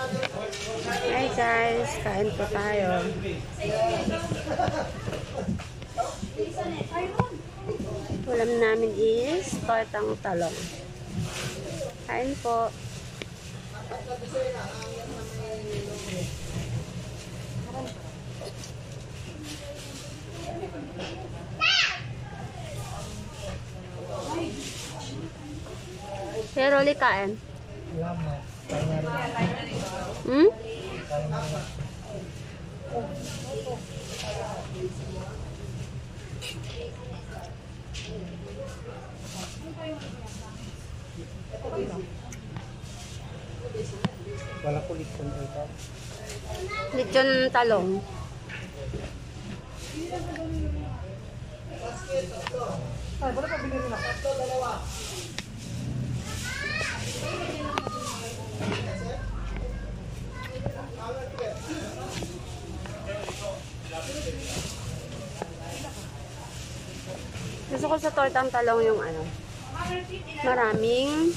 Hi guys, kain po tayo. Ulam namin is tortang talong. Kain po. Pero ulit kain. Hmm? Wala ko lechon ito. Lechon talong. Ay, wala pa binili na. Gusto ko sa tortang talong yung ano, maraming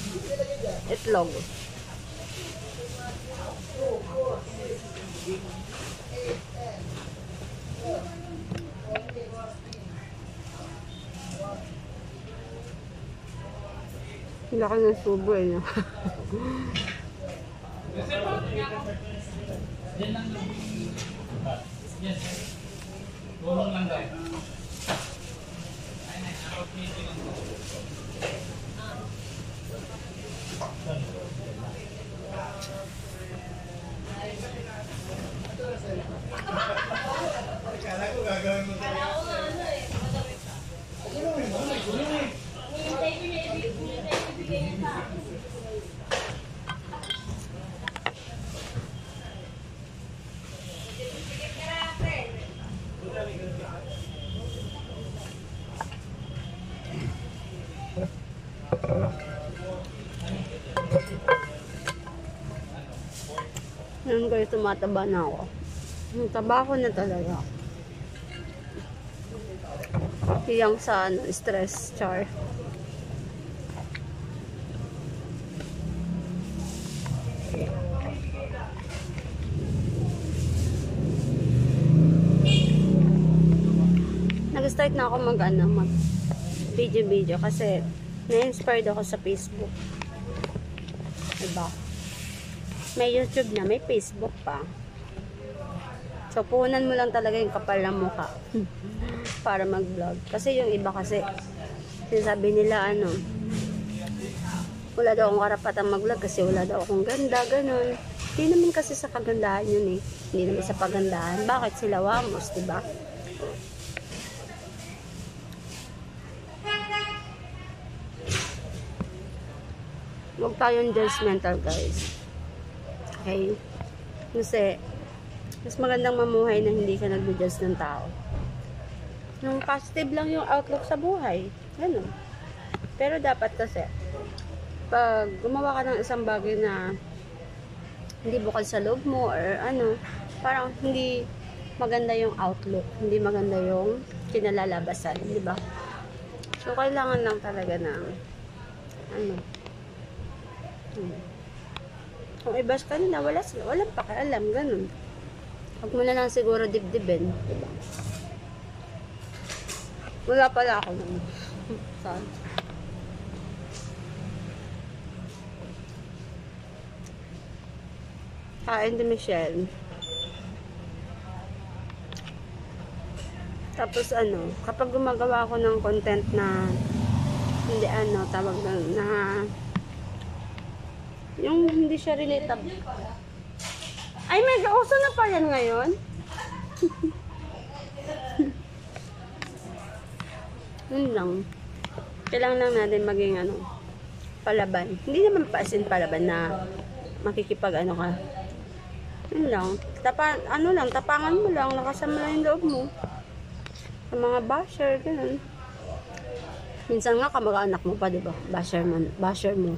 itlog. Laki ng subo eh. No? Gulong lang daw. Kala ko gagawin mo. Ngayon kayo tumataba na ako. Taba ko na talaga. Hiyang sa ano, stress, char. Nag-start na ako mag video kasi na-inspired ako sa Facebook. Diba? May YouTube na, may Facebook pa. So, puhunan mo lang talaga yung kapal ng mukha para mag-vlog. Kasi yung iba kasi, sinasabi nila ano, wala daw akong karapatang mag-vlog kasi wala daw akong ganda, ganun. Hindi naman kasi sa kagandahan yun eh. Hindi naman sa pagandahan. Bakit sila wamos, diba? Huwag tayong judgmental, guys. Okay? Kasi, mas magandang mamuhay na hindi ka nag-judge ng tao. Yung positive lang yung outlook sa buhay. Ganun. Pero dapat kasi, pag gumawa ka ng isang bagay na hindi bukal sa loob mo or ano, parang hindi maganda yung outlook. Hindi maganda yung kinalalabasan. Di ba? So, kailangan lang talaga ng ano, kung i-bash ka nila, walang pakialam, ganun. Huwag mo na lang siguro dibdibin, diba? Wala pala ako nun. Saan? Kain ni Michelle. Tapos ano, kapag gumagawa ako ng content na hindi ano, tawag na yung hindi siya relatable. Ay, may uso na pa yan ngayon. Yun lang. Kailangan lang natin maging ano, palaban. Hindi naman pa as in palaban na makikipag ano ka. Yun lang. Tapangan mo lang, lakasan mo lang yung loob mo. Sa mga basher, ganun. Minsan nga kamag-anak mo pa, diba? Basher mo.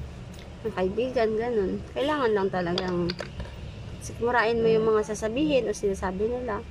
Ang kaibigan, ganun. Kailangan lang talagang sigurain mo yung mga sasabihin o sinasabi nila.